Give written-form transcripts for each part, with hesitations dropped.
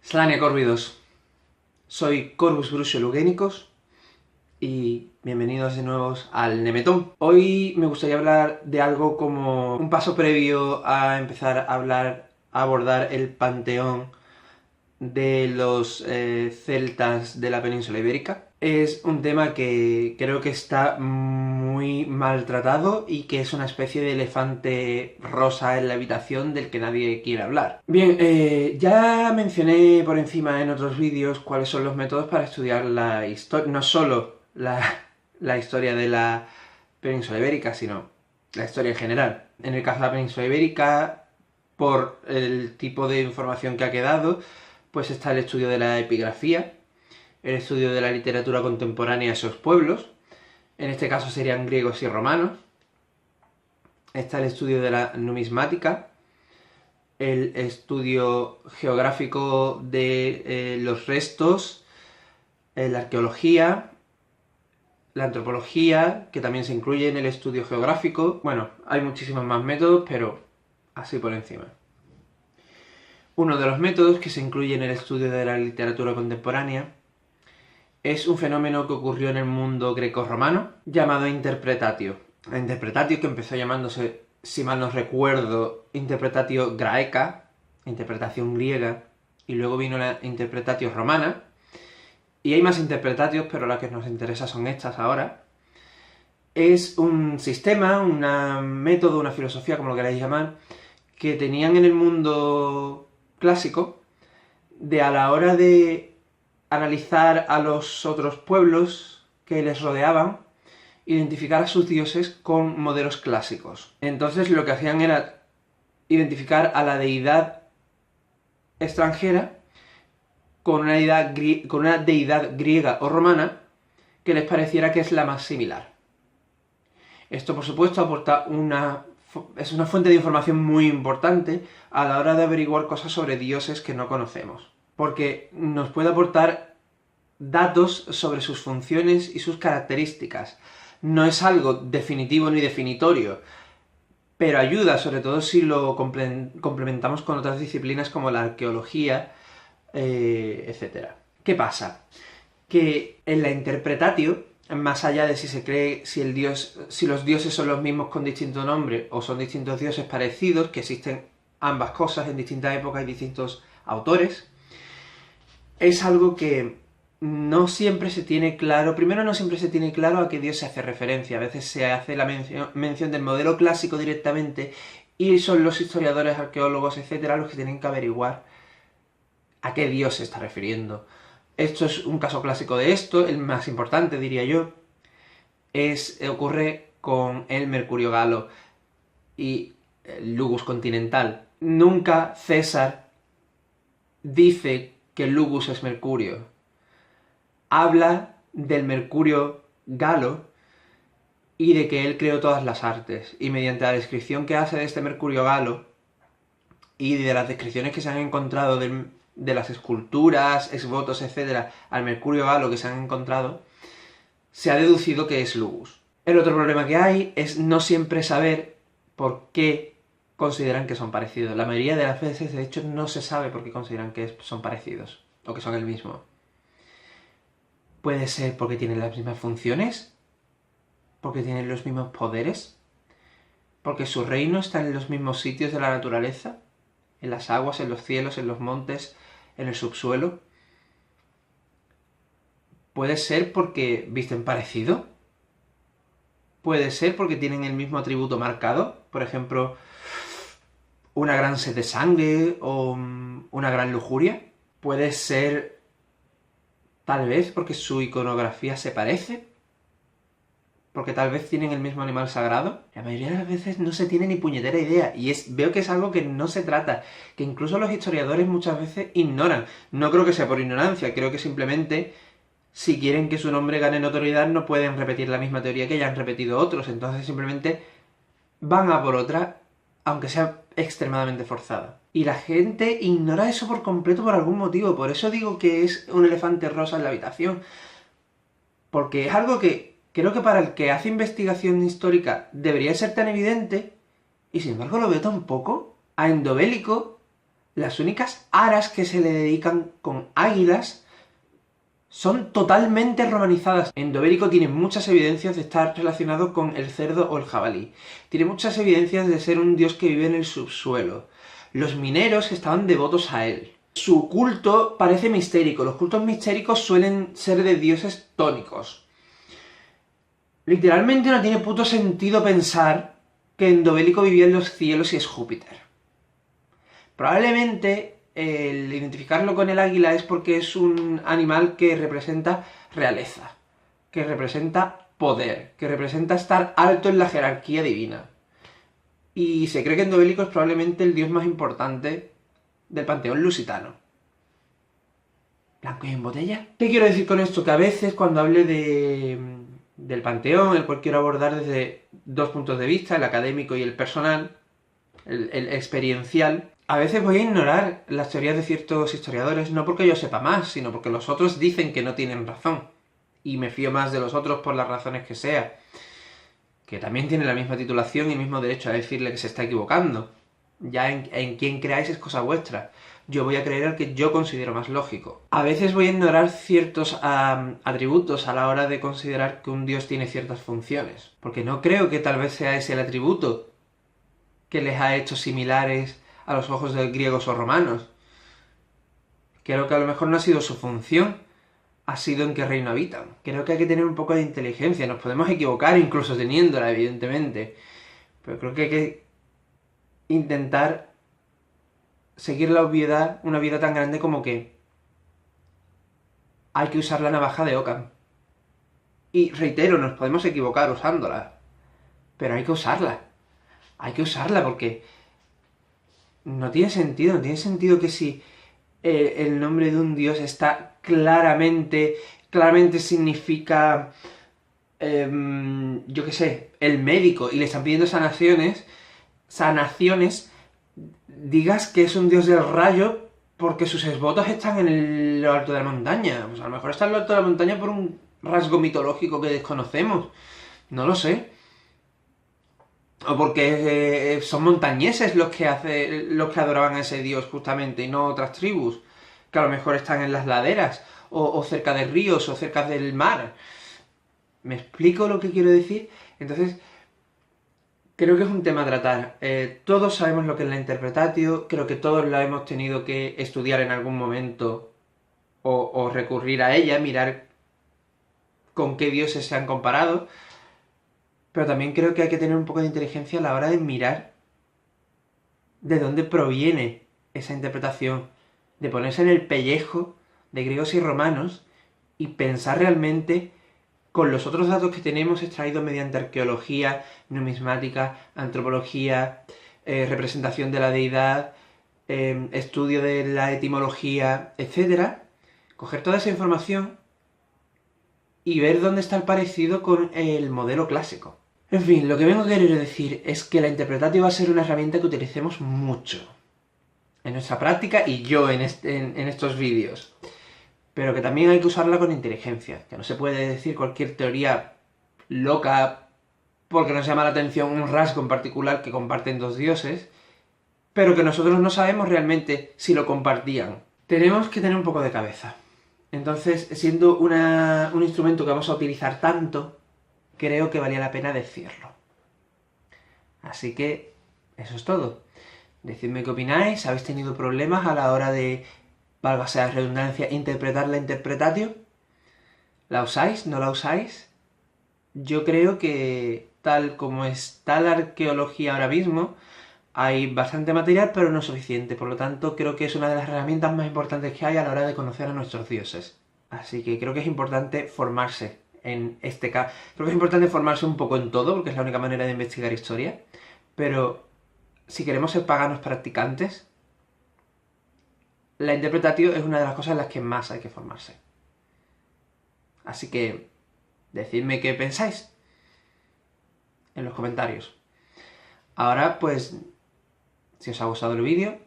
Slania Corvidos, soy Corvus Bruxo Lugenicos y bienvenidos de nuevo al Nemetón. Hoy me gustaría hablar de algo como un paso previo a empezar a abordar el panteón de los celtas de la península ibérica. Es un tema que creo que está muy maltratado y que es una especie de elefante rosa en la habitación del que nadie quiere hablar. Bien, ya mencioné por encima en otros vídeos cuáles son los métodos para estudiar la historia, no solo la historia de la península ibérica, sino la historia en general. En el caso de la península ibérica, por el tipo de información que ha quedado, pues está el estudio de la epigrafía, el estudio de la literatura contemporánea de esos pueblos, en este caso serían griegos y romanos. Está el estudio de la numismática, el estudio geográfico de los restos, la arqueología, la antropología, que también se incluye en el estudio geográfico. Bueno, hay muchísimos más métodos, pero así por encima. Uno de los métodos que se incluye en el estudio de la literatura contemporánea es un fenómeno que ocurrió en el mundo greco-romano llamado interpretatio. La interpretatio, que empezó llamándose, si mal no recuerdo, interpretatio graeca, interpretación griega, y luego vino la interpretatio romana. Y hay más interpretatios, pero las que nos interesa son estas ahora. Es un sistema, un método, una filosofía, como lo queráis llamar, que tenían en el mundo clásico, de a la hora de analizar a los otros pueblos que les rodeaban, identificar a sus dioses con modelos clásicos. Entonces lo que hacían era identificar a la deidad extranjera con una deidad griega o romana que les pareciera que es la más similar. Esto, por supuesto, es una fuente de información muy importante a la hora de averiguar cosas sobre dioses que no conocemos, porque nos puede aportar datos sobre sus funciones y sus características. No es algo definitivo ni definitorio, pero ayuda, sobre todo si lo complementamos con otras disciplinas como la arqueología, etc. ¿Qué pasa? Que en la interpretatio, más allá de si se cree si los dioses son los mismos con distinto nombre o son distintos dioses parecidos, que existen ambas cosas en distintas épocas y distintos autores, es algo que no siempre se tiene claro. Primero, no siempre se tiene claro a qué dios se hace referencia. A veces se hace la mención del modelo clásico directamente y son los historiadores, arqueólogos, etcétera, los que tienen que averiguar a qué dios se está refiriendo. Esto es un caso clásico de esto, el más importante, diría yo, ocurre con el Mercurio Galo y el Lugus continental. Nunca César dice que Lugus es Mercurio. Habla del Mercurio Galo y de que él creó todas las artes. Y mediante la descripción que hace de este Mercurio Galo y de las descripciones que se han encontrado de las esculturas, exvotos, etc., al Mercurio Galo que se han encontrado, se ha deducido que es Lugus. El otro problema que hay es no siempre saber por qué consideran que son parecidos. La mayoría de las veces, de hecho, no se sabe por qué consideran que son parecidos, o que son el mismo. Puede ser porque tienen las mismas funciones, porque tienen los mismos poderes, porque su reino está en los mismos sitios de la naturaleza, en las aguas, en los cielos, en los montes, en el subsuelo. Puede ser porque visten parecido. Puede ser porque tienen el mismo atributo marcado. Por ejemplo, una gran sed de sangre o una gran lujuria. Puede ser, tal vez, porque su iconografía se parece. Porque tal vez tienen el mismo animal sagrado. La mayoría de las veces no se tiene ni puñetera idea. Y veo que es algo que no se trata. Que incluso los historiadores muchas veces ignoran. No creo que sea por ignorancia. Creo que simplemente, si quieren que su nombre gane notoriedad, no pueden repetir la misma teoría que ya han repetido otros. Entonces simplemente van a por otra, aunque sea extremadamente forzada. Y la gente ignora eso por completo por algún motivo. Por eso digo que es un elefante rosa en la habitación. Porque es algo que creo que para el que hace investigación histórica debería ser tan evidente, y sin embargo lo veo tan poco. A Endobélico Las únicas aras que se le dedican con águilas son totalmente romanizadas. Endobérico tiene muchas evidencias de estar relacionado con el cerdo o el jabalí. Tiene muchas evidencias de ser un dios que vive en el subsuelo. Los mineros estaban devotos a él. Su culto parece mistérico. Los cultos mistéricos suelen ser de dioses tónicos. Literalmente no tiene puto sentido pensar que Endobérico vivía en los cielos y es Júpiter. Probablemente el identificarlo con el águila es porque es un animal que representa realeza, que representa poder, que representa estar alto en la jerarquía divina. Y se cree que Endobérico es probablemente el dios más importante del panteón lusitano. ¿Blanco y en botella? ¿Qué quiero decir con esto? Que a veces cuando hable del panteón, el cual quiero abordar desde dos puntos de vista, el académico y el personal, el experiencial, a veces voy a ignorar las teorías de ciertos historiadores, no porque yo sepa más, sino porque los otros dicen que no tienen razón. Y me fío más de los otros por las razones que sea. Que también tienen la misma titulación y el mismo derecho a decirle que se está equivocando. Ya en quién creáis es cosa vuestra. Yo voy a creer al que yo considero más lógico. A veces voy a ignorar ciertos atributos a la hora de considerar que un dios tiene ciertas funciones. Porque no creo que tal vez sea ese el atributo que les ha hecho similares a los ojos de griegos o romanos. Creo que a lo mejor no ha sido su función, ha sido en qué reino habitan. Creo que hay que tener un poco de inteligencia, nos podemos equivocar incluso teniéndola, evidentemente, pero creo que hay que intentar seguir la obviedad, una obviedad tan grande como que hay que usar la navaja de Occam. Y reitero, nos podemos equivocar usándola, pero hay que usarla. Hay que usarla porque no tiene sentido que si el nombre de un dios está claramente significa, yo qué sé, el médico, y le están pidiendo sanaciones, digas que es un dios del rayo porque sus esbotos están en lo alto de la montaña. Pues a lo mejor está en lo alto de la montaña por un rasgo mitológico que desconocemos. No lo sé. O porque son montañeses los que adoraban a ese dios justamente y no otras tribus, que a lo mejor están en las laderas, o cerca de ríos, o cerca del mar. ¿Me explico lo que quiero decir? Entonces, creo que es un tema a tratar. Todos sabemos lo que es la interpretatio, creo que todos la hemos tenido que estudiar en algún momento, o recurrir a ella, mirar con qué dioses se han comparado. Pero también creo que hay que tener un poco de inteligencia a la hora de mirar de dónde proviene esa interpretación, de ponerse en el pellejo de griegos y romanos y pensar realmente con los otros datos que tenemos extraídos mediante arqueología, numismática, antropología, representación de la deidad, estudio de la etimología, etc. Coger toda esa información y ver dónde está el parecido con el modelo clásico. En fin, lo que vengo a querer decir es que la interpretatio va a ser una herramienta que utilicemos mucho en nuestra práctica y yo en estos vídeos. Pero que también hay que usarla con inteligencia, que no se puede decir cualquier teoría loca porque nos llama la atención un rasgo en particular que comparten dos dioses, pero que nosotros no sabemos realmente si lo compartían. Tenemos que tener un poco de cabeza. Entonces, siendo un instrumento que vamos a utilizar tanto, creo que valía la pena decirlo. Así que, eso es todo. Decidme qué opináis, ¿habéis tenido problemas a la hora de, válgase la redundancia, interpretar la interpretatio? ¿La usáis? ¿No la usáis? Yo creo que, tal como está la arqueología ahora mismo, hay bastante material, pero no suficiente. Por lo tanto, creo que es una de las herramientas más importantes que hay a la hora de conocer a nuestros dioses. Así que creo que es importante formarse en este caso. Creo que es importante formarse un poco en todo, porque es la única manera de investigar historia. Pero si queremos ser paganos practicantes, la interpretatio es una de las cosas en las que más hay que formarse. Así que, decidme qué pensáis en los comentarios. Ahora, pues, si os ha gustado el vídeo,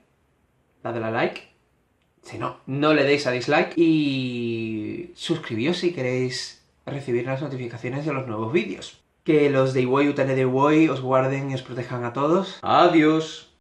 dadle a like. Si no, no le deis a dislike. Y suscribíos si queréis recibir las notificaciones de los nuevos vídeos. Que los de Iwoi Utane de Iwoi os guarden y os protejan a todos. ¡Adiós!